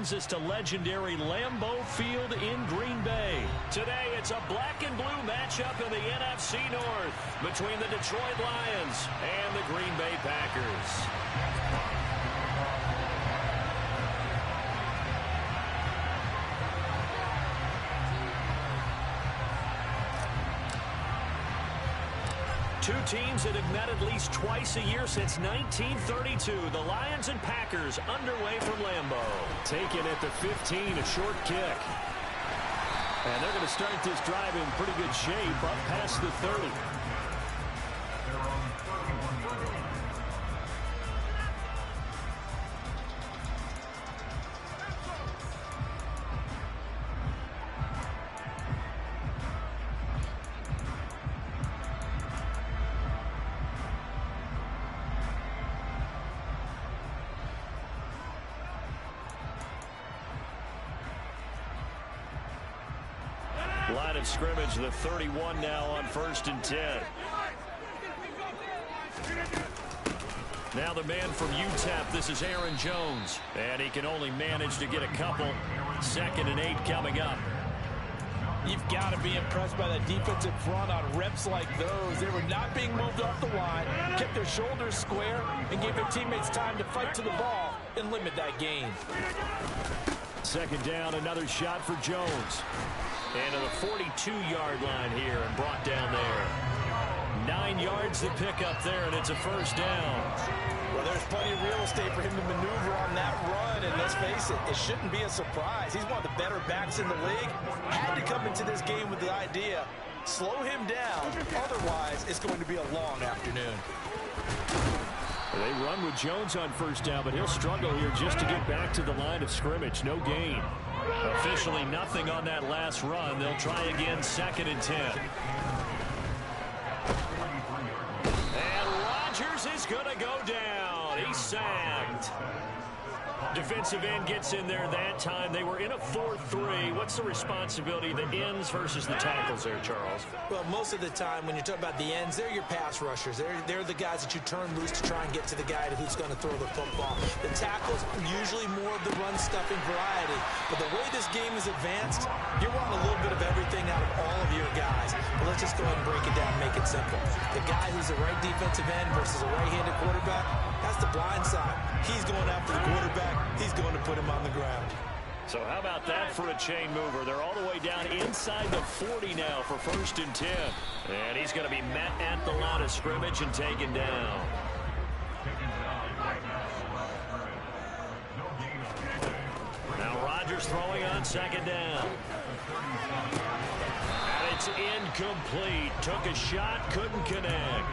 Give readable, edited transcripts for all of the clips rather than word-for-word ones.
brings us to legendary Lambeau Field in Green Bay. Today, it's a black and blue matchup in the NFC North between the Detroit Lions and the Green Bay Packers. Two teams that have met at least twice a year since 1932. The Lions and Packers underway from Lambeau. Taken at the 15, a short kick. And they're going to start this drive in pretty good shape up past the 30. Line of scrimmage, the 31 now on 1st and 10. Now the man from UTEP, this is Aaron Jones. And he can only manage to get a couple. 2nd and 8 coming up. You've got to be impressed by that defensive front on reps like those. They were not being moved off the line, kept their shoulders square, and gave their teammates time to fight to the ball and limit that gain. 2nd down, another shot for Jones. And to the 42-yard line here and brought down there. 9 yards to pick up there, and it's a 1st down. Well, there's plenty of real estate for him to maneuver on that run, and let's face it, it shouldn't be a surprise. He's one of the better backs in the league. Had to come into this game with the idea, slow him down, otherwise it's going to be a long afternoon. They run with Jones on 1st down, but he'll struggle here just to get back to the line of scrimmage. No gain. Officially nothing on that last run. They'll try again, 2nd and 10. And Rodgers is going to go down. He's sacked. Defensive end gets in there that time. They were in a 4-3. What's the responsibility of the ends versus the tackles there, Charles? Well, most of the time when you're talking about the ends, they're your pass rushers. They're the guys that you turn loose to try and get to the guy who's going to throw the football. The tackles, usually more of the run-stuffing variety. But the way this game is advanced, you're wanting a little bit of everything out of all of your guys. But let's just go ahead and break it down and make it simple. The guy who's the right defensive end versus a right-handed quarterback, that's the blind side. He's going after the quarterback. He's going to put him on the ground. So how about that for a chain mover? They're all the way down inside the 40 now for 1st and 10. And he's going to be met at the line of scrimmage and taken down. Now Rodgers throwing on 2nd down. And it's incomplete. Took a shot, couldn't connect.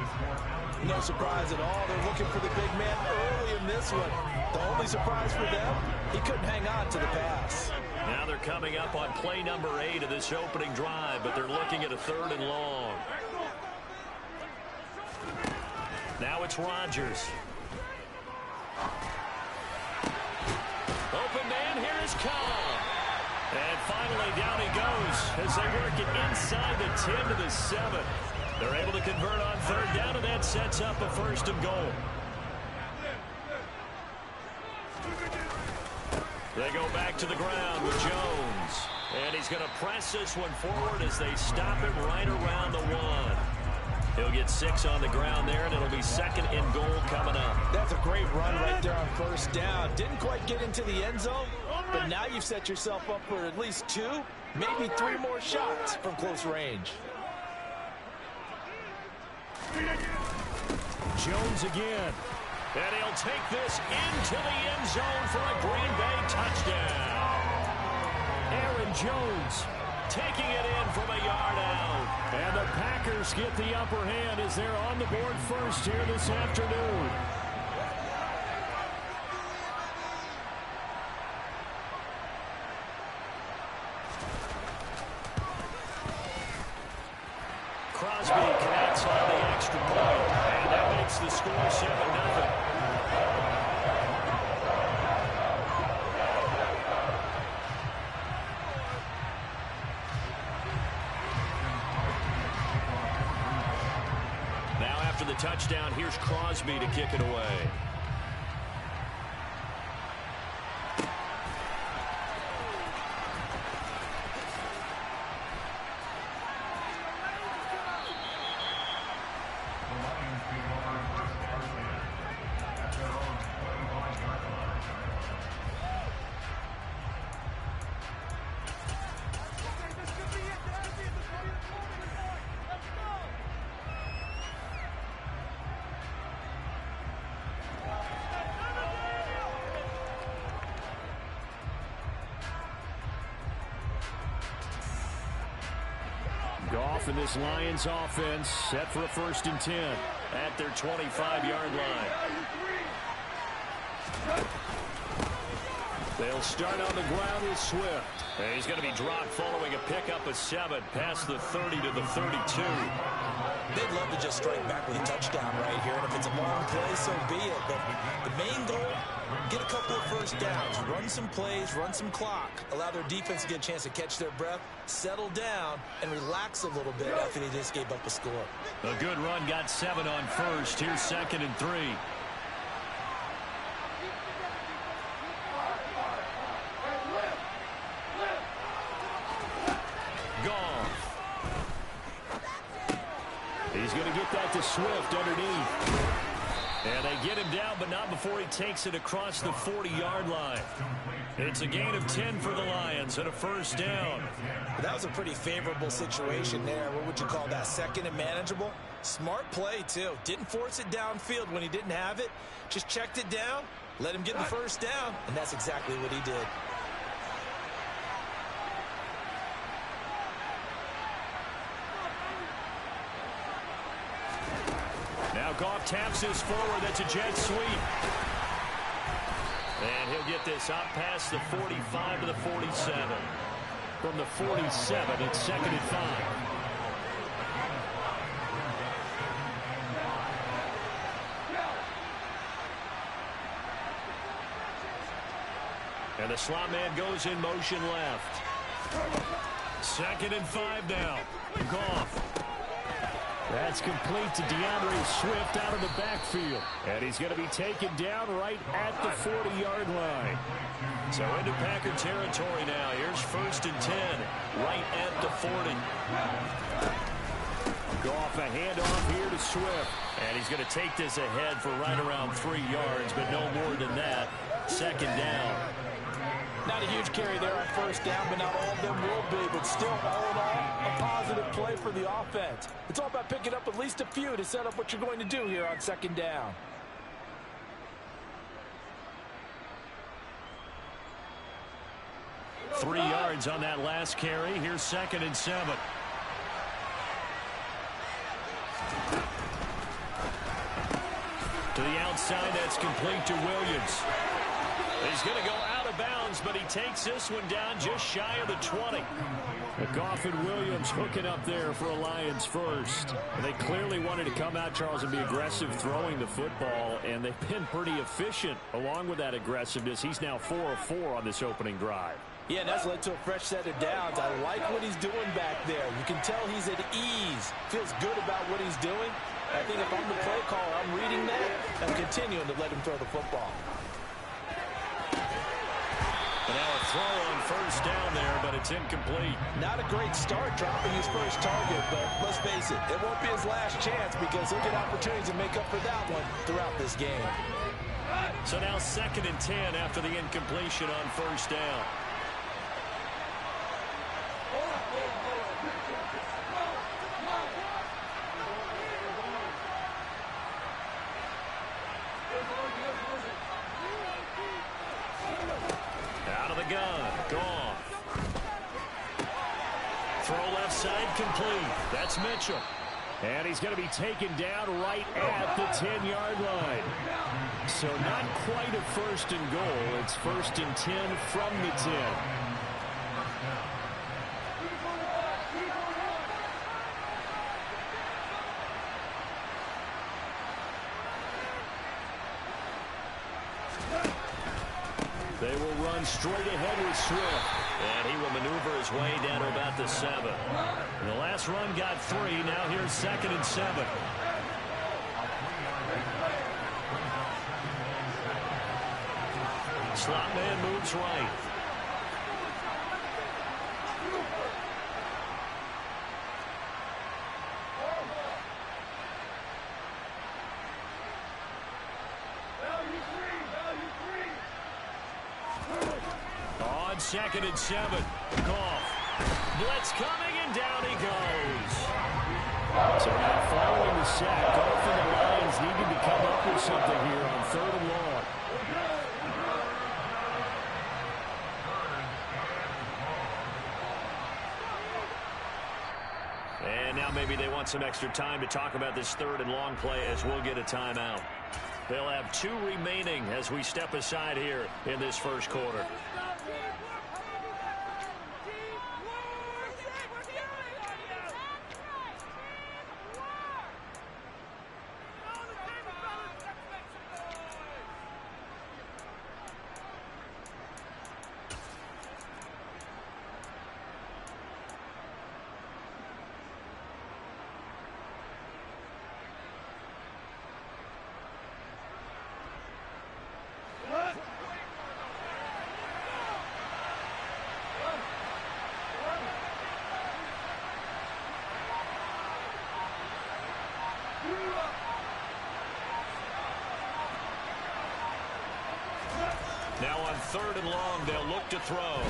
No surprise at all. They're looking for the big man early in this one. The only surprise for them, he couldn't hang on to the pass. Now they're coming up on play number 8 of this opening drive, but they're looking at a 3rd and long. Now it's Rodgers. Open man, here is Cobb. And finally down he goes as they work it inside the 10 to the 7. They're able to convert on 3rd down, and that sets up a 1st and goal. They go back to the ground with Jones. And he's going to press this one forward as they stop him right around the 1. He'll get 6 on the ground there, and it'll be 2nd and goal coming up. That's a great run right there on 1st down. Didn't quite get into the end zone, but now you've set yourself up for at least 2, maybe 3 more shots from close range. Jones again. And he'll take this into the end zone for a Green Bay touchdown. Aaron Jones taking it in from a yard out. And the Packers get the upper hand as they're on the board first here this afternoon. Crosby connects on the extra point, and that makes the score 7-0. Now after the touchdown, here's Crosby to kick it away. off, and this Lions offense set for a 1st and 10 at their 25-yard line. They'll start on the ground with Swift. And he's going to be dropped following a pickup of 7 past the 30 to the 32. They'd love to just strike back with a touchdown right here, and if it's a long play, so be it. But the main goal, get a couple of first downs, run some plays, run some clock, allow their defense to get a chance to catch their breath, settle down, and relax a little bit after they just gave up a score. A good run got 7 on first. Here's 2nd and 3. He's going to get that to Swift underneath. And they get him down, but not before he takes it across the 40-yard line. It's a gain of 10 for the Lions and a 1st down. That was a pretty favorable situation there. What would you call that? 2nd and manageable? Smart play, too. Didn't force it downfield when he didn't have it. Just checked it down, let him get the 1st down, and that's exactly what he did. Now Goff taps this forward. That's a jet sweep. And he'll get this up past the 45 to the 47. From the 47, it's 2nd and 5. And the slot man goes in motion left. 2nd and 5 now. Goff. That's complete to DeAndre Swift out of the backfield. And he's going to be taken down right at the 40-yard line. So into Packer territory now. Here's 1st and 10, right at the 40. Goff a handoff here to Swift. And he's going to take this ahead for right around 3 yards, but no more than that. 2nd down. Not a huge carry there on 1st down, but not all of them will be. But still, all in all, a positive play for the offense. It's all about picking up at least a few to set up what you're going to do here on 2nd down. Three yards on that last carry. Here's 2nd and 7. To the outside, that's complete to Williams. He's going to go out of bounds, but he takes this one down just shy of the 20. Goff and Williams hooking up there for a Lions 1st. And they clearly wanted to come out, Charles, and be aggressive throwing the football, and they've been pretty efficient along with that aggressiveness. He's now 4 of 4 on this opening drive. Yeah, and that's led to a fresh set of downs. I like what he's doing back there. You can tell he's at ease. Feels good about what he's doing. I think if I'm the play caller, I'm reading that and continuing to let him throw the football. And now a throw on 1st down there, but it's incomplete. Not a great start dropping his first target, but let's face it, it won't be his last chance because he'll get opportunities to make up for that one throughout this game. So now 2nd and 10 after the incompletion on 1st down. Complete. That's Mitchell. And he's going to be taken down right at the 10-yard line. So not quite a 1st and goal. It's 1st and 10 from the 10. They will run straight ahead with Swift. And he will maneuver his way down to about the 7. And the last run got 3. Now here's 2nd and 7. Slot man moves right. On 2nd and 7. Goff. Blitz coming, and down he goes. So now following the sack, Goff and the Lions needed to come up with something here on 3rd and long. And now maybe they want some extra time to talk about this third and long play as we'll get a timeout. They'll have 2 remaining as we step aside here in this first quarter. Now on 3rd and long, they'll look to throw.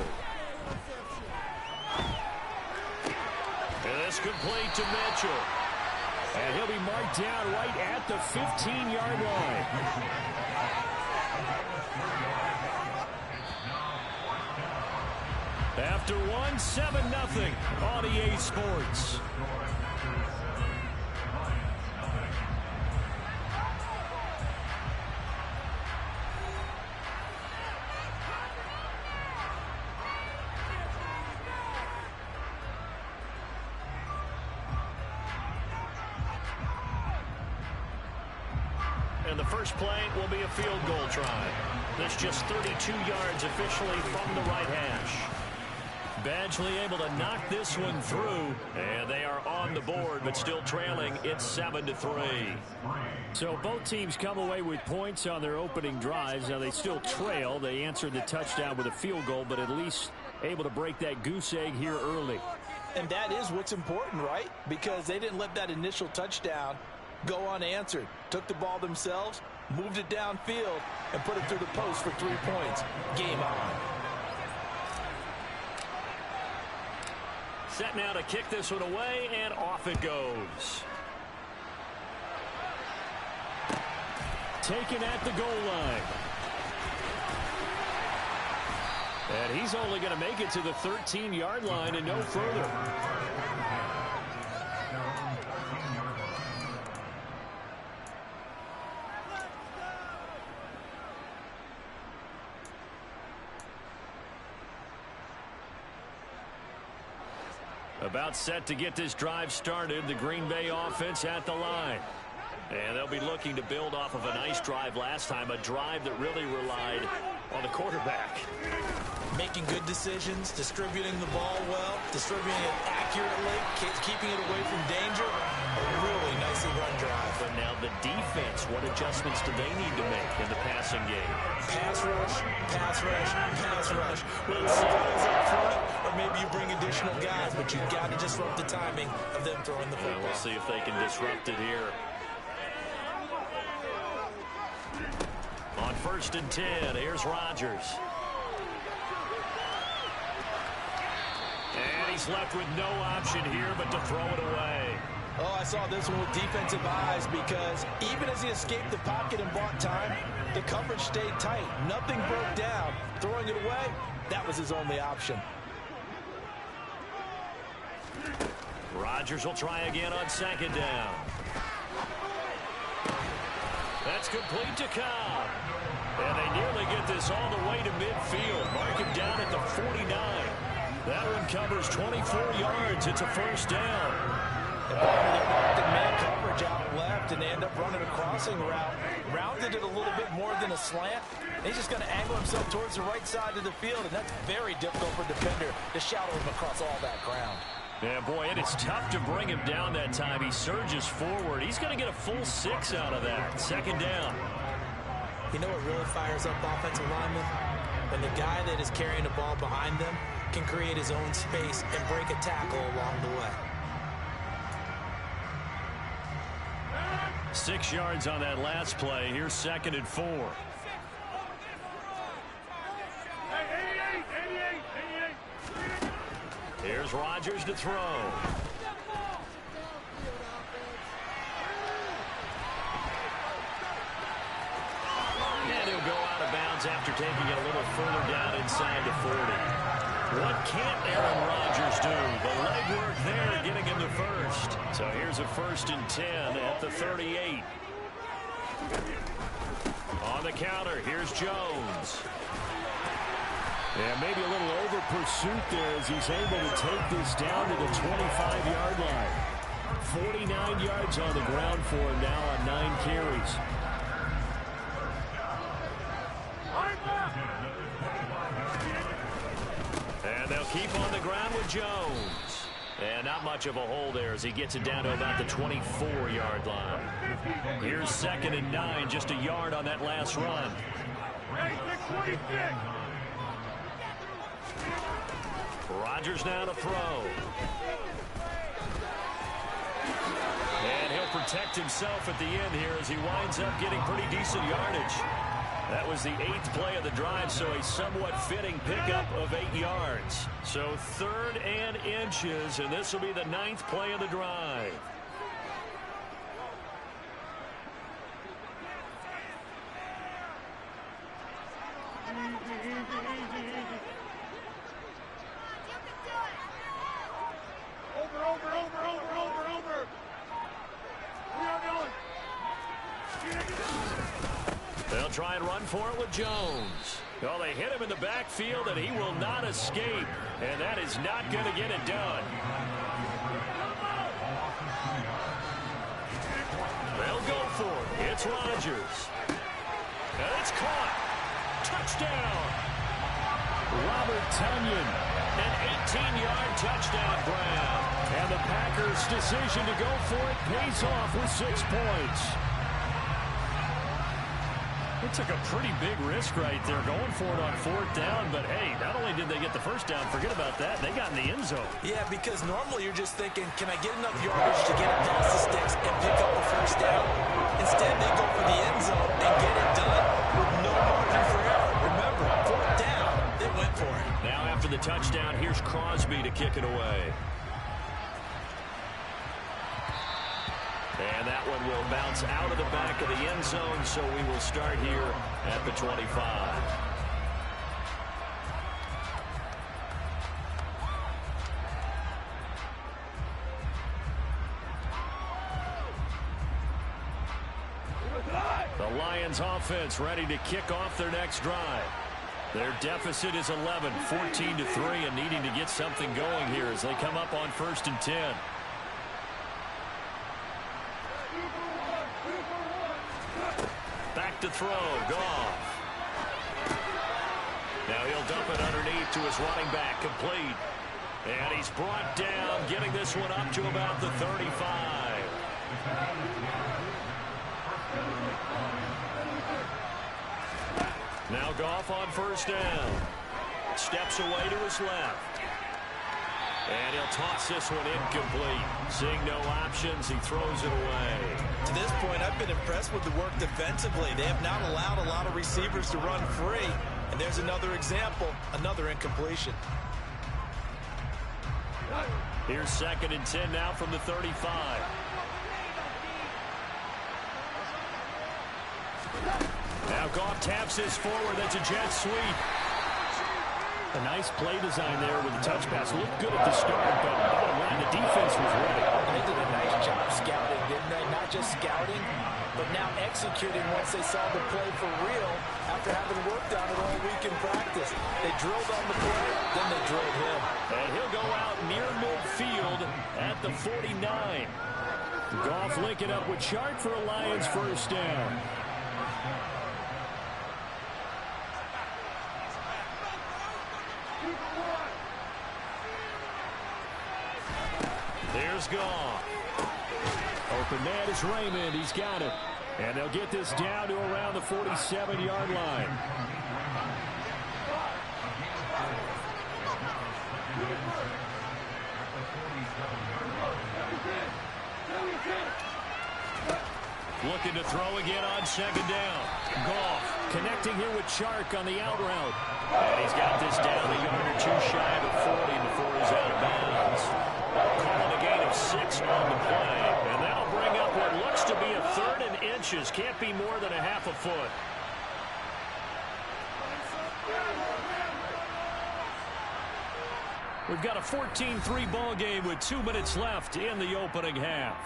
And this complete to Mitchell. And he'll be marked down right at the 15-yard line. After 1, 7-0 on EA Sports. And the first play will be a field goal try. This just 32 yards officially from the right hash. Badgley able to knock this one through, and they are on the board, but still trailing. It's 7-3. So both teams come away with points on their opening drives. Now they still trail. They answered the touchdown with a field goal, but at least able to break that goose egg here early. And that is what's important, right? Because they didn't let that initial touchdown go unanswered. Took the ball themselves, moved it downfield, and put it through the post for 3 points. Game on. Set now to kick this one away, and off it goes. Taken at the goal line. And he's only going to make it to the 13-yard line and no further. About set to get this drive started. The Green Bay offense at the line. And they'll be looking to build off of a nice drive last time, a drive that really relied on the quarterback. Making good decisions, distributing the ball well, distributing it accurately, keeping it away from danger. A really nicely run drive. But now the defense, what adjustments do they need to make in the passing game? Pass rush, pass rush, pass rush. Whether it's guys up front or maybe you bring additional guys, but you've got to disrupt the timing of them throwing the football. We'll see if they can disrupt it here. On 1st and 10, here's Rodgers. And he's left with no option here but to throw it away. Oh, I saw this one with defensive eyes because even as he escaped the pocket and bought time, the coverage stayed tight. Nothing broke down. Throwing it away, that was his only option. Rodgers will try again on 2nd down. That's complete to Cobb. And they nearly get this all the way to midfield. Mark him down at the 49. That one covers 24 yards. It's a 1st down. And they're locked in man coverage out left, and they end up running a crossing route. Rounded it a little bit more than a slant. He's just going to angle himself towards the right side of the field, and that's very difficult for a defender to shadow him across all that ground. Yeah, boy, and it's tough to bring him down that time. He surges forward. He's going to get a full 6 out of that. 2nd down. You know what really fires up offensive linemen? When the guy that is carrying the ball behind them can create his own space and break a tackle along the way. 6 yards on that last play. Here's 2nd and 4. Here's Rodgers to throw. And he'll go out of bounds after taking it a little further down inside the 40. What can't Aaron Rodgers do? The legwork there getting him to first. So here's a 1st and 10 at the 38. On the counter, here's Jones. And maybe a little over pursuit there as he's able to take this down to the 25-yard line. 49 yards on the ground for him now on 9 carries. And they'll keep on the ground with Jones. And not much of a hole there as he gets it down to about the 24-yard line. Here's 2nd and 9, just a yard on that last run. Rodgers now to throw. And he'll protect himself at the end here as he winds up getting pretty decent yardage. That was the 8th play of the drive, so a somewhat fitting pickup of 8 yards. So 3rd and inches, and this will be the 9th play of the drive. They'll try and run for it with Jones. Well, they hit him in the backfield, and he will not escape. And that is not going to get it done. They'll go for it. It's Rodgers. And it's caught. Touchdown. Robert Tonyan. An 18-yard touchdown grab. And the Packers' decision to go for it pays off with 6 points. It took a pretty big risk right there going for it on 4th down, but hey, not only did they get the 1st down, forget about that, they got in the end zone. Yeah, because normally you're just thinking, can I get enough yardage to get it past the sticks and pick up the 1st down? Instead, they go for the end zone and get it done with no margin for error. Remember, 4th down, they went for it. Now after the touchdown, here's Crosby to kick it away. And that one will bounce out of the back of the end zone, so we will start here at the 25. The Lions offense ready to kick off their next drive. Their deficit is 11, 14-3, and needing to get something going here as they come up on 1st and 10. Back to throw, Goff. Now he'll dump it underneath to his running back, complete. And he's brought down, getting this one up to about the 35. Now Goff on 1st down. Steps away to his left. And he'll toss this one incomplete. Seeing no options, he throws it away. To this point, I've been impressed with the work defensively. They have not allowed a lot of receivers to run free. And there's another example, another incompletion. Here's 2nd and 10 now from the 35. Now Goff taps this forward. That's a jet sweep. A nice play design there with the touch pass. Looked good at the start, but bottom line, the defense was ready. They did a nice job scouting, didn't they? Not just scouting, but now executing once they saw the play for real after having worked on it all week in practice. They drilled on the play, then they drilled him. And he'll go out near midfield at the 49. Goff linking up with Chark for a Lions 1st down. Here's Goff. Open man is Raymond. He's got it. And they'll get this down to around the 47-yard line. Looking to throw again on 2nd down. Goff connecting here with Chark on the out route. And he's got this down a yard or 2 shy of the 40 before he's out of bounds. Calling a gain of 6 on the play. And that'll bring up what looks to be a 3rd and inches. Can't be more than a half a foot. We've got a 14-3 ball game with 2 minutes left in the opening half.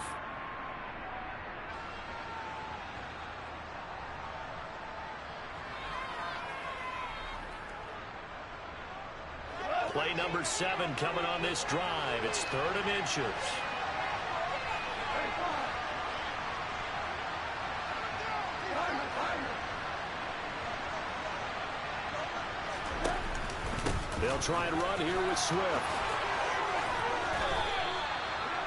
Play number 7 coming on this drive. It's 3rd and inches. They'll try and run here with Swift.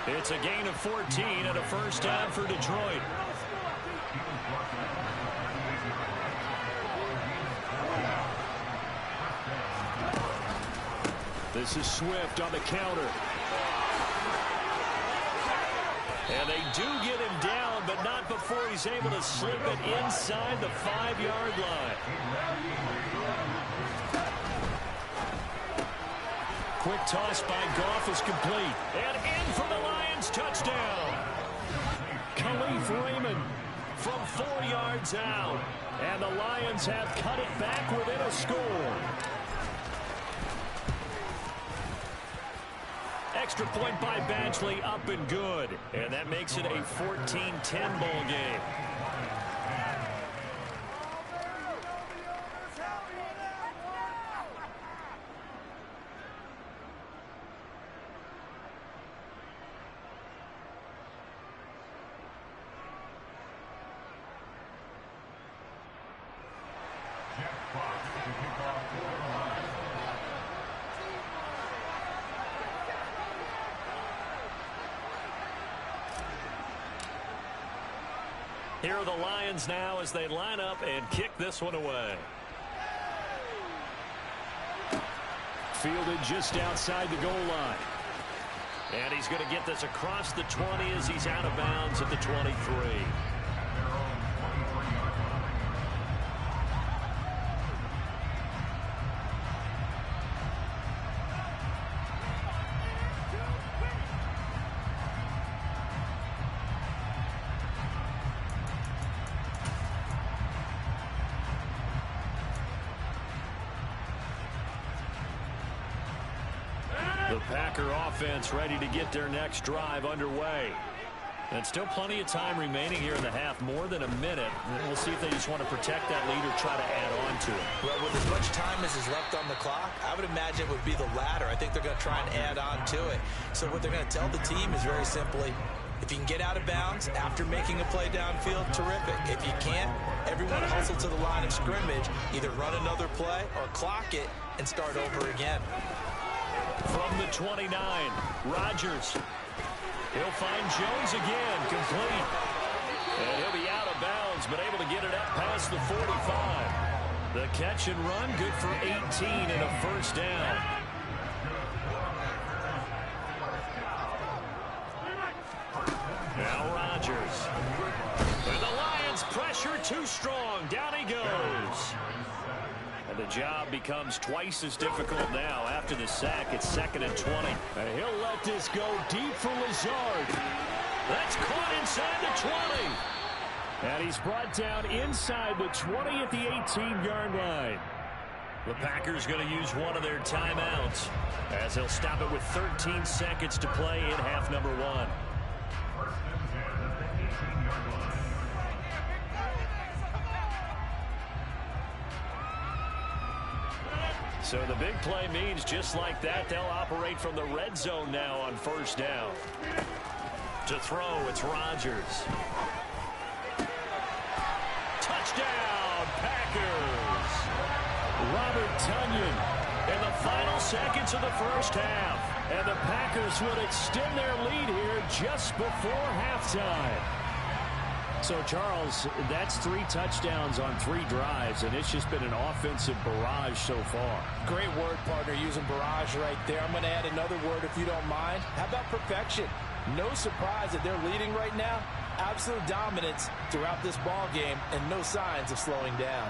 It's a gain of 14 and a first down for Detroit. This is Swift on the counter. And they do get him down, but not before he's able to slip it inside the 5-yard line. Quick toss by Goff is complete. And in for the Lions touchdown. Khalif Raymond from 4 yards out. And the Lions have cut it back within a score. Extra point by Badgley, up and good. And that makes it a 14-10 ball game. Here are the Lions now as they line up and kick this one away. Fielded just outside the goal line. And he's going to get this across the 20 as he's out of bounds at the 23. The Packer offense ready to get their next drive underway. And still plenty of time remaining here in the half, more than a minute. We'll see if they just want to protect that lead or try to add on to it. Well, with as much time as is left on the clock, I would imagine it would be the latter. I think they're going to try and add on to it. So what they're going to tell the team is very simply, if you can get out of bounds after making a play downfield, terrific. If you can't, everyone hustle to the line of scrimmage, either run another play or clock it and start over again. From the 29, Rodgers. He'll find Jones again, complete. And he'll be out of bounds, but able to get it up past the 45. The catch and run, good for 18 and a first down. Now Rodgers. And the Lions pressure too strong. Down he goes. And the job becomes twice as difficult now. After the sack, it's 2nd and 20. And he'll let this go deep for Lazard. That's caught inside the 20. And he's brought down inside the 20 at the 18-yard line. The Packers going to use one of their timeouts as they'll stop it with 13 seconds to play in half number 1. So the big play means just like that, they'll operate from the red zone now on first down. To throw, it's Rodgers. Touchdown, Packers! Robert Tonyan in the final seconds of the first half. And the Packers would extend their lead here just before halftime. So, Charles, that's 3 touchdowns on 3 drives, and it's just been an offensive barrage so far. Great word, partner, using barrage right there. I'm going to add another word if you don't mind. How about perfection? No surprise that they're leading right now. Absolute dominance throughout this ball game and no signs of slowing down.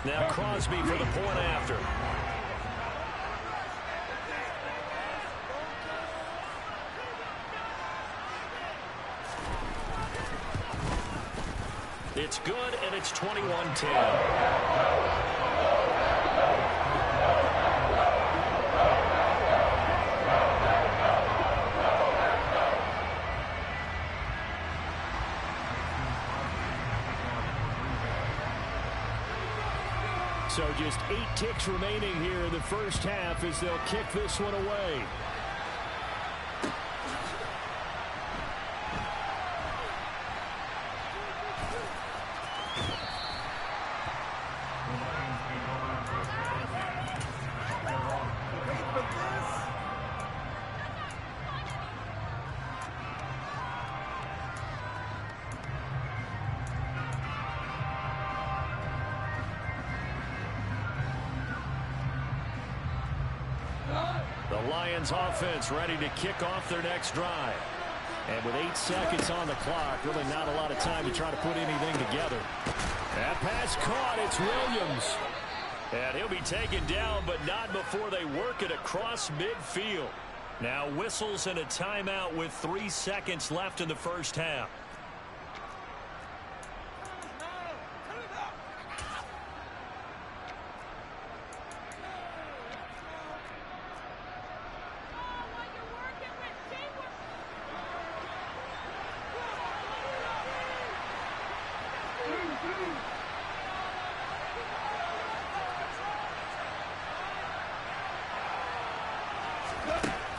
Now Crosby for the point after. It's good, and it's 21-10. So just 8 ticks remaining here in the first half as they'll kick this one away. The Lions offense ready to kick off their next drive. And with 8 seconds on the clock, really not a lot of time to try to put anything together. That pass caught. It's Williams. And he'll be taken down, but not before they work it across midfield. Now whistles and a timeout with 3 seconds left in the first half.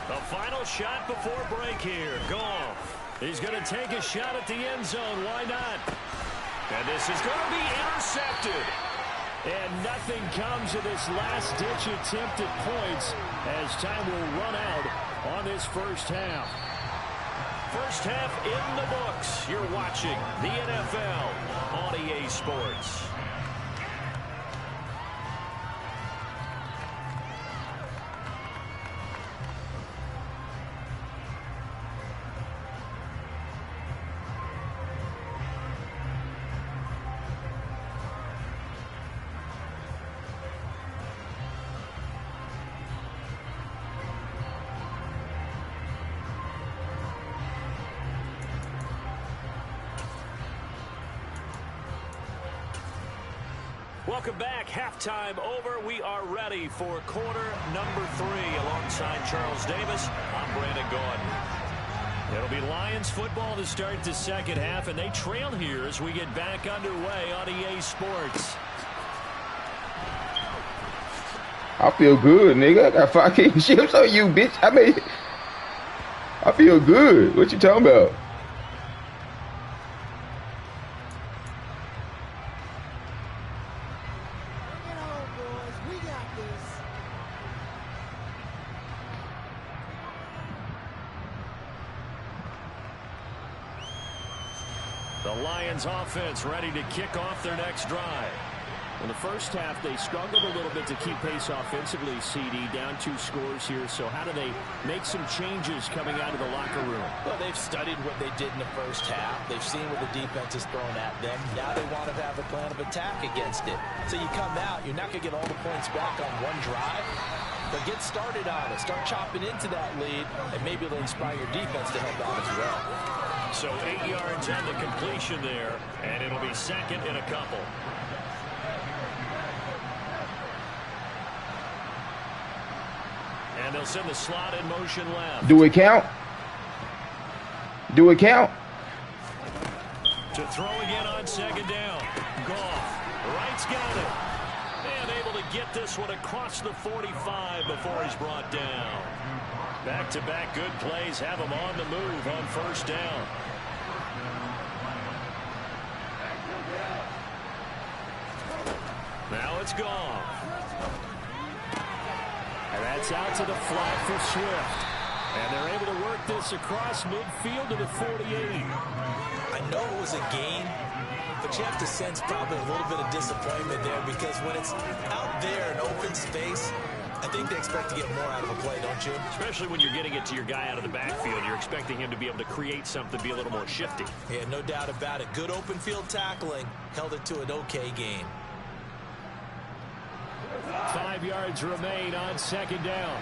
The final shot before break here. Goff. He's going to take a shot at the end zone. Why not? And this is going to be intercepted. And nothing comes of this last-ditch attempt at points as time will run out on this first half. First half in the books. You're watching the NFL on EA Sports. Welcome back. Halftime over. We are ready for quarter number 3. Alongside Charles Davis, I'm Brandon Gaudin. It'll be Lions football to start the second half, and they trail here as we get back underway on EA Sports. I feel good, nigga. I got 5 kingdoms on you, bitch. I feel good. What you talking about? The Lions offense ready to kick off their next drive. In the first half, they struggled a little bit to keep pace offensively, CD, down 2 scores here. So how do they make some changes coming out of the locker room? Well, they've studied what they did in the first half. They've seen what the defense is throwing at them. Now they want to have a plan of attack against it. So you come out, you're not going to get all the points back on one drive, but get started on it. Start chopping into that lead, and maybe it'll inspire your defense to help out as well. So 8 yards on the completion there, and it'll be second and a couple. And they'll send the slot in motion left. Do it count? Do it count? To throw again on second down. Goff. Wright's got it. And able to get this one across the 45 before he's brought down. Back-to-back good plays have him on the move on first down. Now it's Goff. And that's out to the flat for Swift. And they're able to work this across midfield to the 48. I know it was a gain, but you have to sense probably a little bit of disappointment there because when it's out there in open space, I think they expect to get more out of a play, don't you? Especially when you're getting it to your guy out of the backfield. You're expecting him to be able to create something, be a little more shifty. Yeah, no doubt about it. Good open field tackling held it to an okay gain. 5 yards remain on second down.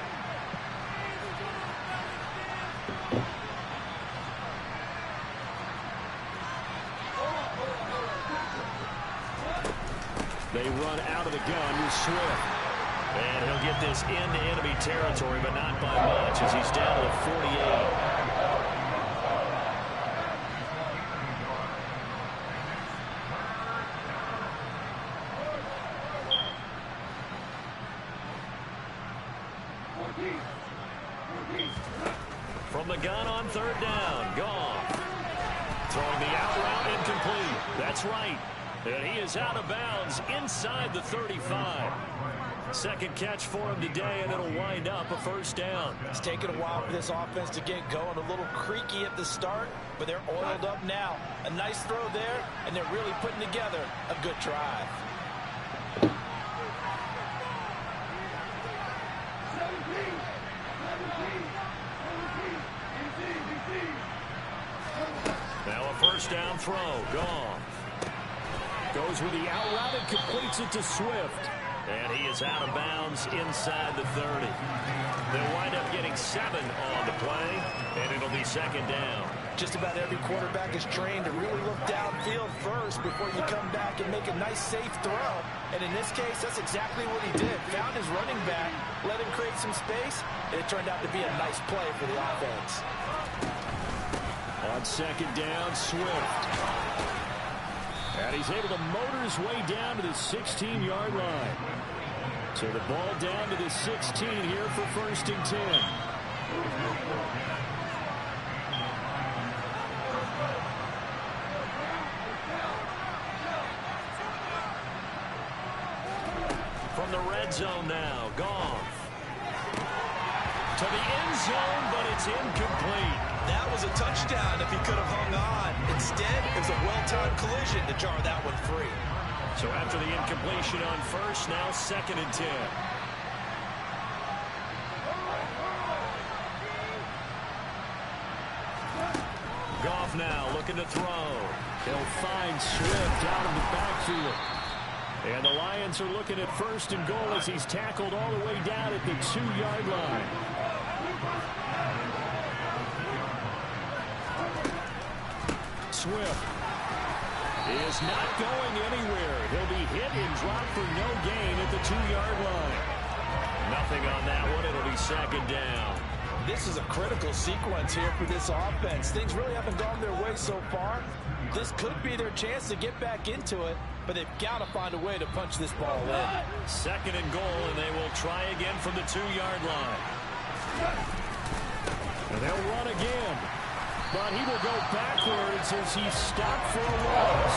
They run out of the gun with Swift. And he'll get this into enemy territory, but not by much as he's down to the 48. From the gun on third down, Goff. Throwing the out route incomplete. That's right. And he is out of bounds inside the 35. Second catch for him today, and it'll wind up a first down. It's taken a while for this offense to get going. A little creaky at the start, but they're oiled up now. A nice throw there, and they're really putting together a good drive. Now a first down throw. Goff goes with the out route and completes it to Swift. And he is out of bounds inside the 30. They'll wind up getting 7 on the play, and it'll be second down. Just about every quarterback is trained to really look downfield first before you come back and make a nice, safe throw. And in this case, that's exactly what he did. Found his running back, let him create some space, and it turned out to be a nice play for the offense. On second down, Swift. And he's able to motor his way down to the 16-yard line. So the ball down to the 16 here for first and 10. From the red zone now, Goff. To the end zone, but it's incomplete. That was a touchdown if he could have hung on. Instead, it was a well-timed collision to jar that one free. So after the incompletion on first, now second and 10. Goff now looking to throw. He'll find Swift out of the backfield. And the Lions are looking at first and goal as he's tackled all the way down at the 2-yard line. Swift is not going anywhere. He'll be hit and dropped for no gain at the 2-yard line. Nothing on that one. It'll be second down. This is a critical sequence here for this offense. Things really haven't gone their way so far. This could be their chance to get back into it, but they've got to find a way to punch this ball in. Second and goal, and they will try again from the 2-yard line. And they'll run again. But he will go backwards as he's stopped for a loss.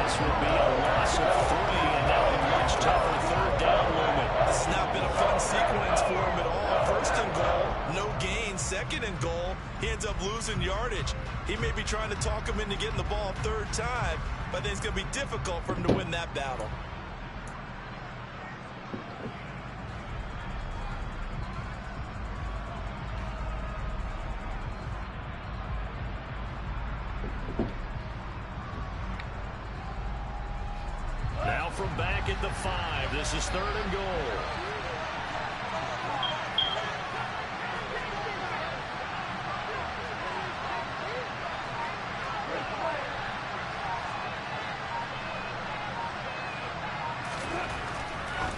This will be a loss of 3, and now a much tougher third down limit. This has not been a fun sequence for him at all. First and goal, no gain. Second and goal, he ends up losing yardage. He may be trying to talk him into getting the ball third time, but I think it's going to be difficult for him to win that battle. Now from back at the 5, this is third and goal.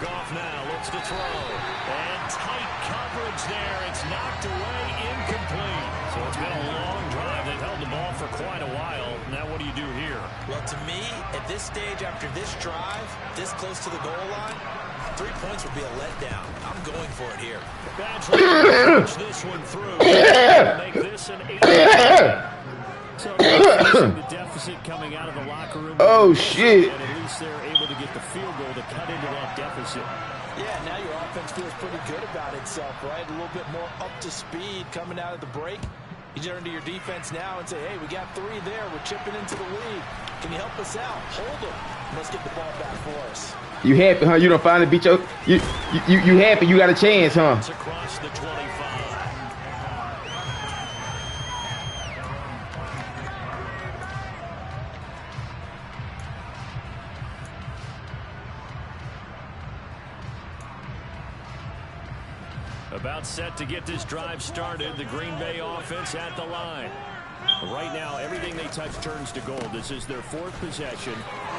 Goff now looks to throw. And tight coverage there. It's knocked away, incomplete. So it's been a long drive. They've held the ball for quite a while. Now what do you do here? Well, to me, at this stage after this drive, this close to the goal line, 3 points would be a letdown. I'm going for it here. Badger push this one through. Make this an 8. So the deficit coming out of the locker room. Oh, shit. And at least they're able to get the field goal to cut into that deficit. Yeah, now your offense feels pretty good about itself, right? A little bit more up to speed coming out of the break. You turn to your defense now and say, hey, we got 3 there. We're chipping into the lead. Can you help us out? Hold them. Let's get the ball back for us. You happy, huh? You don't finally beat your... You happy you got a chance, huh? It's across the 25. About set to get this drive started. The Green Bay offense at the line. Right now, everything they touch turns to gold. This is their 4th possession.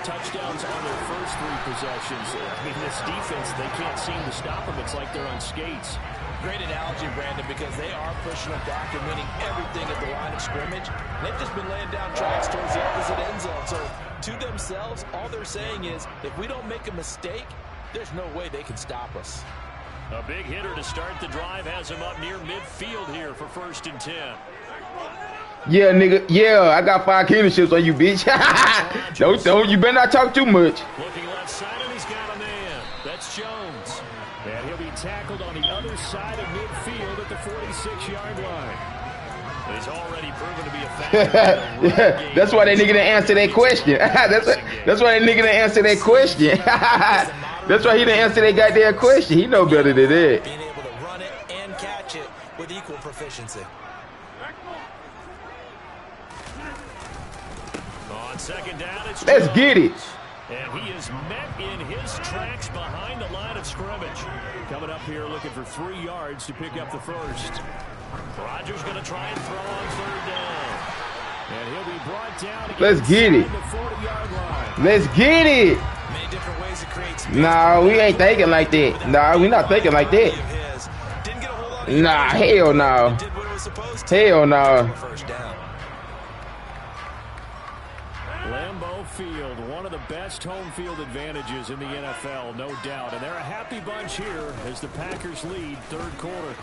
Touchdowns on their first 3 possessions. I mean, this defense, they can't seem to stop them. It's like they're on skates. Great analogy, Brandon, because they are pushing them back and winning everything at the line of scrimmage. And they've just been laying down tracks towards the opposite end zone. So, to themselves, all they're saying is, if we don't make a mistake, there's no way they can stop us. A big hitter to start the drive has him up near midfield here for 1st and 10. Yeah, nigga. Yeah, I got 5 kingdomships on you, bitch. don't. You better not talk too much. Looking left side, and he's got a man. That's Jones. And he'll be tackled on the other side of midfield at the 46-yard line. He's already proven to be a factor. Yeah, that's why that nigga didn't answer that question. That's why that nigga didn't answer that question. That's why he didn't answer that goddamn question. He know better than that. Being able to run it and catch it with equal proficiency. On 2nd down, it's Let's Jones. get it. And he is met in his tracks behind the line of scrimmage. Coming up here looking for 3 yards to pick up the first. Rodgers going to try and throw on 3rd down. And he'll be brought down. Let's get it. The 40-yard line. Let's get it. Many different ways to create space. Nah, we ain't thinking like that. Nah, we not thinking like that. Didn't get a whole lot of Nah, hell no. did what it was supposed to. Hell no. First down. Lambeau Field, one of the best home field advantages in the NFL, no doubt. And they're a happy bunch here as the Packers lead 3rd quarter.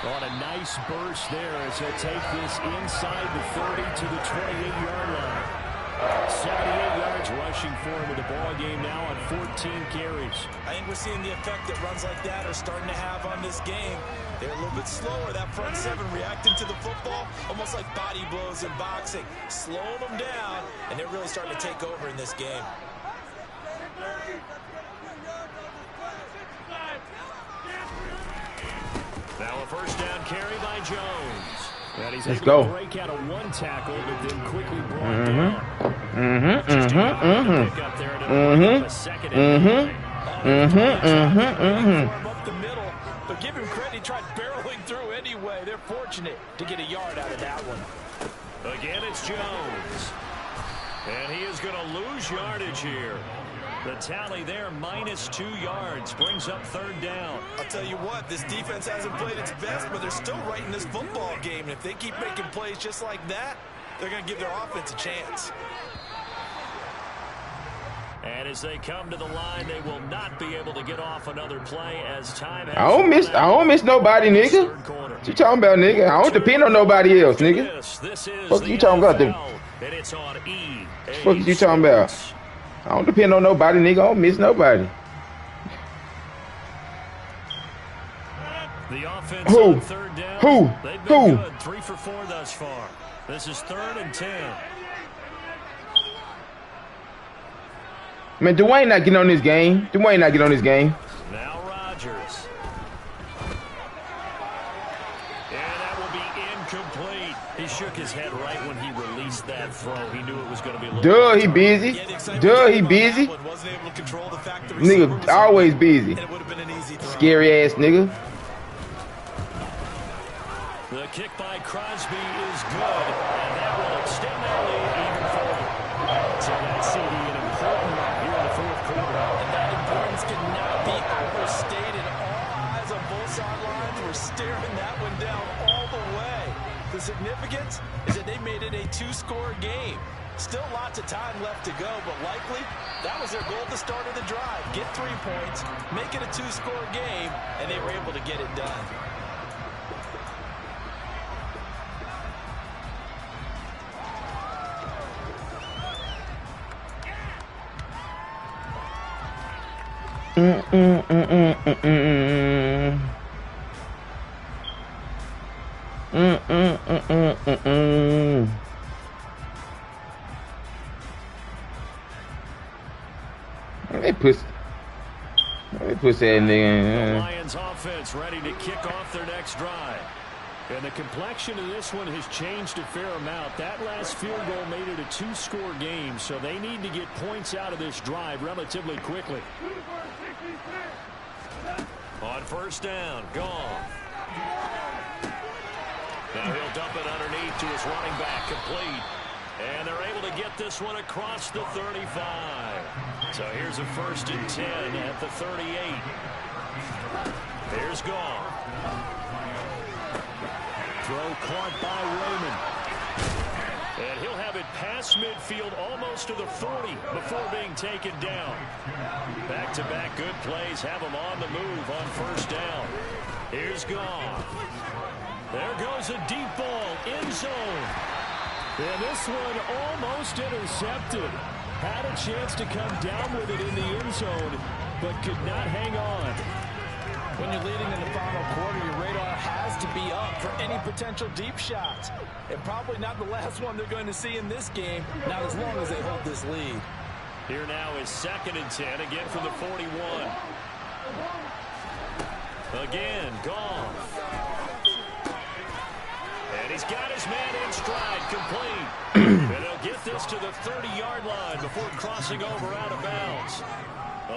On a nice burst there as he'll take this inside the 30 to the 28-yard line. 78 yards rushing for him in the ball game now on 14 carries. I think we're seeing the effect that runs like that are starting to have on this game. They're a little bit slower, that front 7 reacting to the football, almost like body blows in boxing, slowing them down, and they're really starting to take over in this game. Now a 1st down carry by Jones. And he's Let's able go. to break out of 1 tackle, but then quickly brought down. Pick up there and a 2nd and Up the middle, but give him credit, he tried barreling through anyway. They're fortunate to get a yard out of that one. Again, it's Jones. And he is going to lose yardage here. The tally there, -2 yards, brings up 3rd down. I'll tell you what, this defense hasn't played its best, but they're still right in this football game. And if they keep making plays just like that, they're going to give their offense a chance. And as they come to the line, they will not be able to get off another play as time has I don't miss nobody, nigga. What you talking about, nigga? I don't depend on nobody else, nigga. This is What you talking about, and it's on What you talking about? I don't depend on nobody, nigga. I don't miss nobody. The offense Who? on 3rd down. Who? They've been Who? good, 3 for 4 thus far. This is 3rd and 10. Man, Dwayne not getting on this game. Dwayne not getting on this game. Now Rodgers. And that will be incomplete. He shook his head right when he released that throw. He knew it was going to be a little. Duh, he busy. Duh, he busy. Wasn't able to control the fact that Nigga, always busy. and it would have been an easy throw. Scary ass nigga. The kick by Crosby is good, and that will extend that lead even further. So that's CD an important one here in the 4th quarter. And that importance cannot be overstated. All eyes on both sidelines were staring that one down all the way. The significance is that they made it a 2-score game. Still lots of time left to go, but likely that was their goal at the start of the drive. Get 3 points, make it a 2-score game, and they were able to get it done. They push that nigga. The Lions offense ready to kick off their next drive. And the complexion of this one has changed a fair amount. That last field goal made it a 2-score game, so they need to get points out of this drive relatively quickly. On 1st down, Goff. Now he'll dump it underneath to his running back, complete. And they're able to get this one across the 35. So here's a 1st and 10 at the 38. Here's Goff. Throw caught by Raymond. And he'll have it past midfield almost to the 40 before being taken down. Back-to-back good plays have him on the move on 1st down. Here's Goff. There goes a deep ball, end zone. And this one almost intercepted. Had a chance to come down with it in the end zone, but could not hang on. When you're leading in the final quarter, your radar has to be up for any potential deep shots. And probably not the last one they're going to see in this game, not as long as they hold this lead. Here now is 2nd and 10, again from the 41. Again, Goff. And he's got his man in stride, complete. And he'll get this to the 30-yard line before crossing over out of bounds.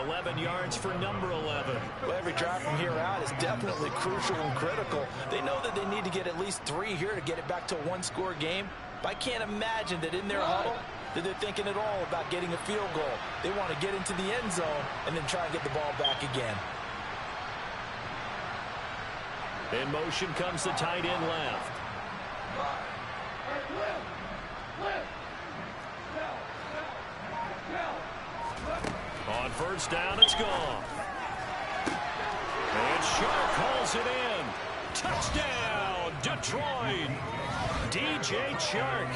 11 yards for number 11. Well, every drive from here out is definitely crucial and critical. They know that they need to get at least 3 here to get it back to a one-score game. But I can't imagine that in their huddle that they're thinking at all about getting a field goal. They want to get into the end zone and then try and get the ball back again. In motion comes the tight end left. On 1st down, it's gone. And Shark hauls it in. Touchdown, Detroit. DJ Shark,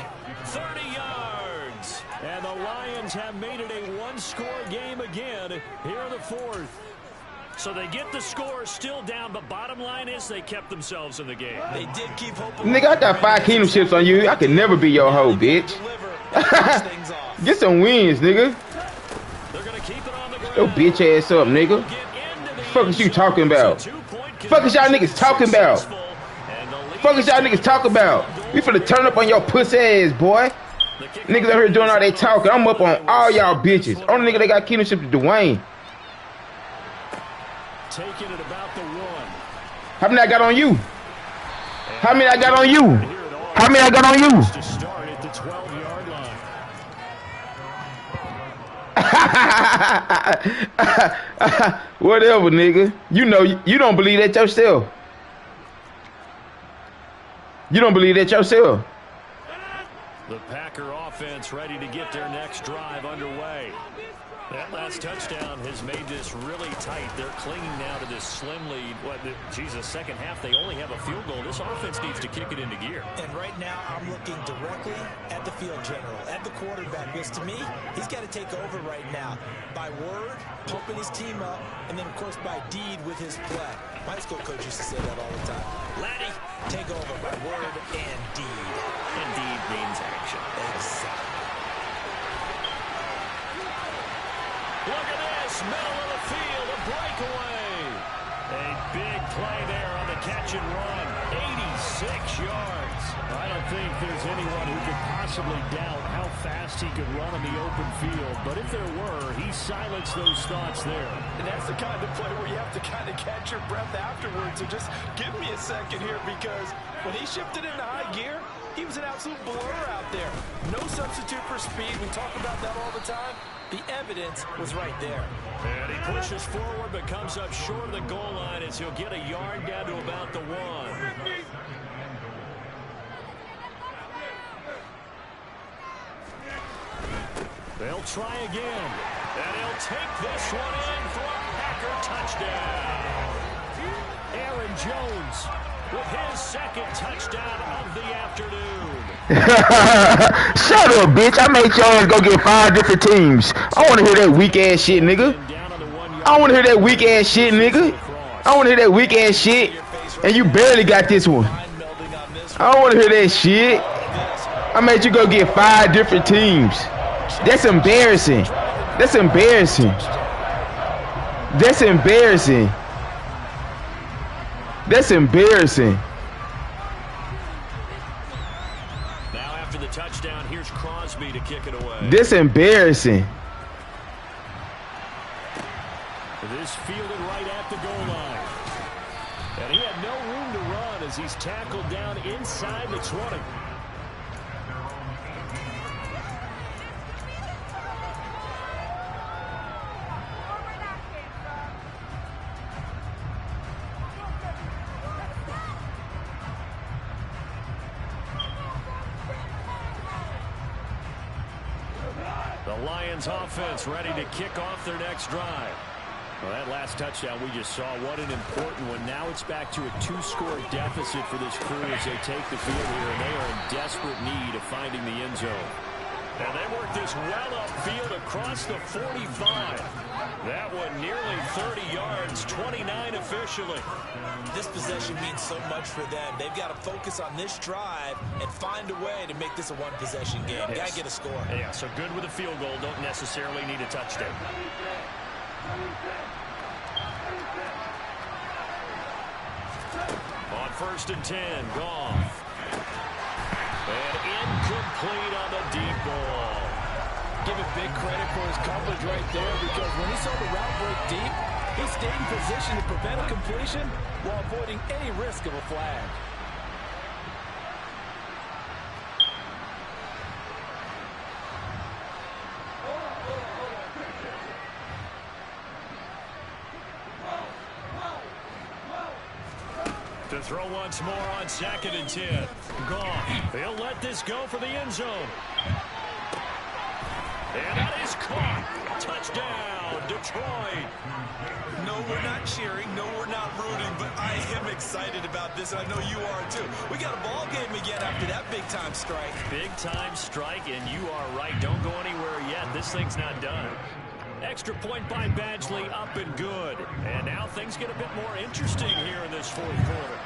30 yards. And the Lions have made it a one-score game again here in the 4th. So they get the score still down, but bottom line is they kept themselves in the game. They did keep hoping. Nigga, I got 5 kingdom ships on you. I can never be your hoe, bitch. Get some wins, nigga. They're gonna keep it on the ground. Your bitch ass up, nigga. Fuck is you talking about? Fuck is y'all niggas talking about? Fuck is y'all niggas talking about? We finna turn up on your pussy ass, boy. Niggas out here doing all they talking. I'm up on all y'all bitches. Only nigga that got kingdom ship is Dwayne. Taking it about the 1. How many I got on you? How many I got on you? How many I got on you? To start at the 12-yard line. Whatever, nigga. You know you don't believe that yourself. You don't believe that yourself. The Packer offense ready to get their next drive underway. That last touchdown has made this really tight. They're clinging now to this slim lead. Second half, they only have a field goal. This offense needs to kick it into gear. And right now, I'm looking directly at the field general, at the quarterback, because to me, he's got to take over right now by word, pumping his team up, and then, of course, by deed with his play. My high school coach used to say that all the time. Laddie, take over by word and deed. And deed means action. Exactly. Look at this, middle of the field, a breakaway. A big play there on the catch and run, 86 yards. I don't think there's anyone who could possibly doubt how fast he could run on the open field. But if there were, he silenced those thoughts there. And that's the kind of play where you have to kind of catch your breath afterwards. So just give me a second here, because when he shifted into high gear, he was an absolute blur out there. No substitute for speed. We talk about that all the time. The evidence was right there. And he pushes forward but comes up short of the goal line as he'll get a yard down to about the 1. They'll try again. And he'll take this one in for a Packer touchdown. Aaron Jones with his 2nd touchdown of the afternoon. Shut up, bitch. I made your ass go get 5 different teams. I want to hear that weak ass shit, nigga. I want to hear that weak ass shit, nigga. I want to hear that weak ass shit. And you barely got this one. I don't want to hear that shit. I made you go get 5 different teams. That's embarrassing. That's embarrassing. That's embarrassing. That's embarrassing. Now after the touchdown, here's Crosby to kick it away. That's embarrassing. This fielded right at the goal line. And he had no room to run as he's tackled down inside the 20. The Lions offense ready to kick off their next drive. Well, that last touchdown we just saw, what an important one. Now it's back to a 2-score deficit for this crew as they take the field here, and they are in desperate need of finding the end zone. And they work this well upfield across the 45. That one nearly 30 yards, 29 officially. This possession means so much for them. They've got to focus on this drive and find a way to make this a one-possession game. Yes. Got to get a score. Yeah, so good with a field goal. Don't necessarily need a touchdown. On 1st and 10, Goff. And incomplete on the deep ball. Give him big credit for his coverage right there, because when he saw the route break deep, he stayed in position to prevent a completion while avoiding any risk of a flag. To throw once more on 2nd and 10. Goff. He'll let this go for the end zone. And that is caught. Touchdown, Detroit. No, we're not cheering. No, we're not rooting. But I am excited about this. I know you are, too. We got a ball game again after that big-time strike. Big-time strike, and you are right. Don't go anywhere yet. This thing's not done. Extra point by Badgley, up and good. And now things get a bit more interesting here in this 4th quarter.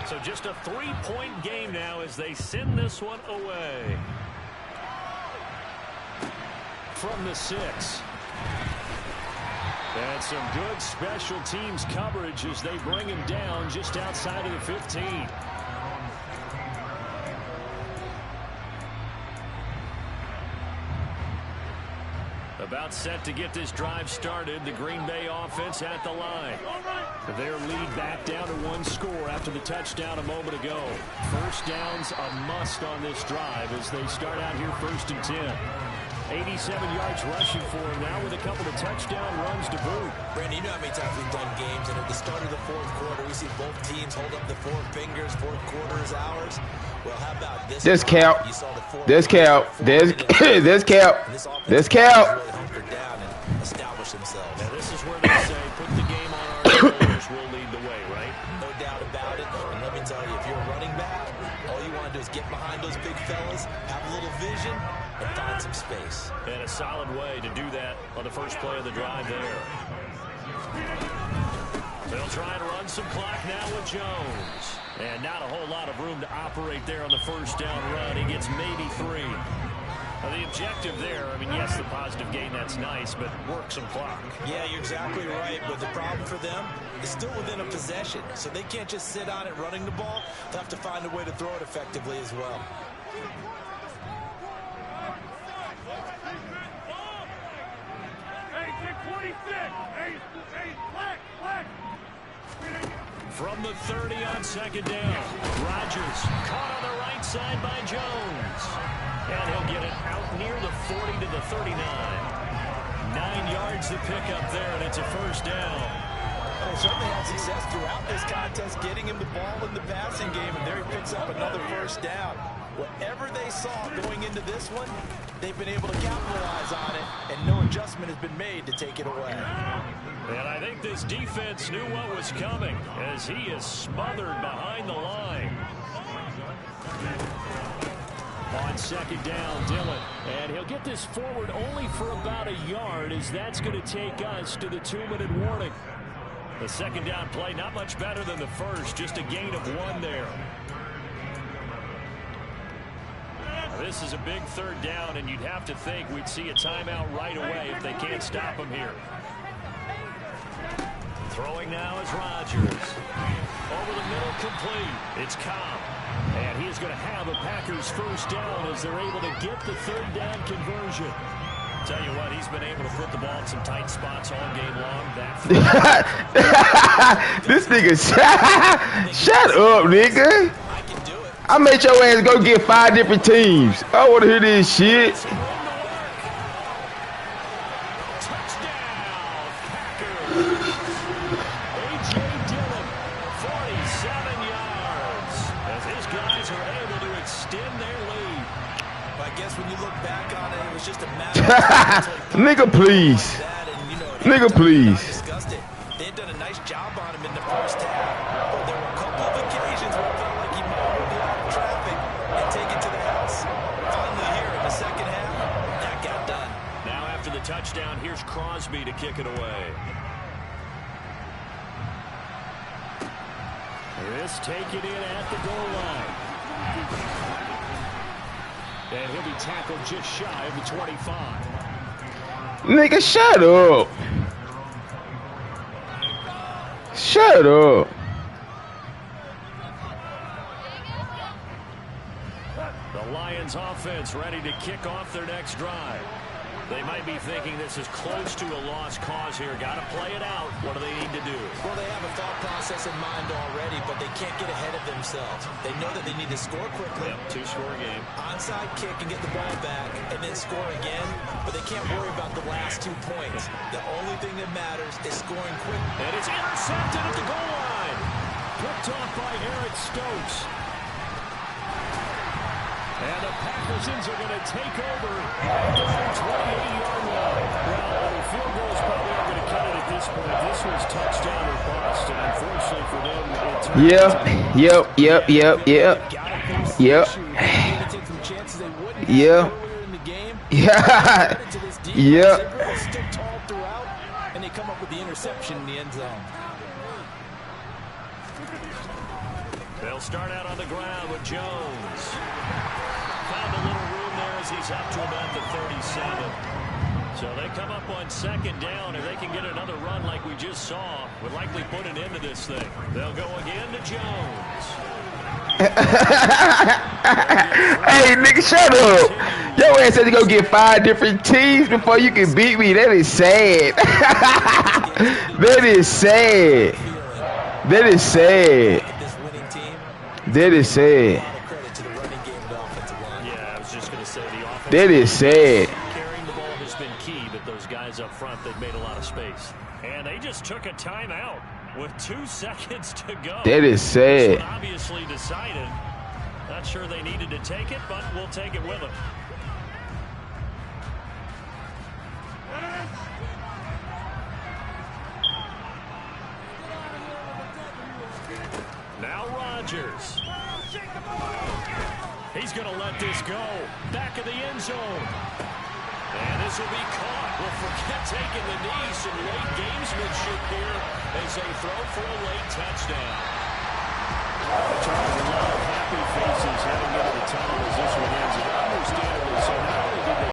So just a 3-point game now as they send this one away. From the 6. And some good special teams coverage as they bring him down just outside of the 15. About set to get this drive started. The Green Bay offense at the line. Their lead back down to 1 score after the touchdown a moment ago. First down's a must on this drive as they start out here 1st and 10. 87 yards rushing for him now with a couple of touchdown runs to boot. Brandon, you know how many times we've done games, and at the start of the 4th quarter, we see both teams hold up the 4 fingers, 4th quarter is ours. Well, how about this? This count. This count. This count. This count. Really hunkered down and establish themselves. Now this is where they say, put the game on our shoulders, we'll lead the way, right? No doubt about it. And let me tell you, if you're a running back, all you want to do is get behind those big fellas, have a little vision, and find some space. And a solid way to do that on the first play of the drive there. They'll try and run some clock now with Jones. And not a whole lot of room to operate there on the first down run. He gets maybe 3. Now the objective there, I mean, yes, the positive gain, that's nice, but work some clock. Yeah, you're exactly right. But the problem for them is still within a possession. So they can't just sit on it running the ball. They'll have to find a way to throw it effectively as well. From the 30 on 2nd down, Rodgers caught on the right side by Jones. And he'll get it out near the 40 to the 39. 9 yards to pick up there, and it's a first down. They certainly had success throughout this contest, getting him the ball in the passing game, and there he picks up another first down. Whatever they saw going into this one, they've been able to capitalize on it, and no adjustment has been made to take it away. And I think this defense knew what was coming as he is smothered behind the line. On 2nd down, Dillon. And he'll get this forward only for about a yard as that's going to take us to the 2-minute warning. The 2nd down play not much better than the first, just a gain of 1 there. This is a big 3rd down, and you'd have to think we'd see a timeout right away if they can't stop him here. Throwing now is Rodgers. Over the middle, complete. It's Cobb. And he is going to have a Packers first down as they're able to get the 3rd down conversion. Tell you what, he's been able to put the ball in some tight spots all game long. This nigga, shut up, nigga. I made your ass go get 5 different teams. I want to hear this shit. Nigga, please. Nigga, please. They had done a nice job on him in the first half, but there were a couple of occasions where it felt like he might get out of traffic and take it to the house. Finally here in the second half, that got done. Now after the touchdown, here's Crosby to kick it away. This taken in at the goal line. And he'll be tackled just shy of the 25. Nigga, shut up. Shut up. The Lions offense ready to kick off their next drive. They might be thinking this is close to a lost cause here. Got to play it out. What do they need to do? Well, they have a thought process in mind already, but they can't get ahead of themselves. They know that they need to score quickly. Yep, 2-score game. Onside kick and get the ball back and then score again, but they can't worry about the last 2 points. The only thing that matters is scoring quick. And it's intercepted at the goal line. Picked off by Eric Stokes. And the Packersons are going to take over at the 28-yard line. Well, the field goal is probably not going to cut it at this point. This was touchdown or bust, and unfortunately for them, And they come up with the interception in the end zone. They'll start out on the ground with Jones. Found a little room there as he's up to about the 37. So they come up on second down. If they can get another run like we just saw, would likely put an end to this thing. They'll go again to Jones. Hey, nigga, shut up. Your ass had to go get 5 different teams before you can beat me. That is sad. That is sad. That is sad. That is sad. Yeah, I was just going to say the offense. That is sad. Carrying the ball has been key, but those guys up front, they've made a lot of space. And they just took a timeout with 2 seconds to go. That is sad. Obviously decided. Not sure they needed to take it, but we'll take it with them. Now Rodgers. He's going to let this go. Back of the end zone. And this will be caught. We'll forget taking the knee. Some late gamesmanship here as they throw for a late touchdown. A lot of happy faces heading into the tunnel as this one ends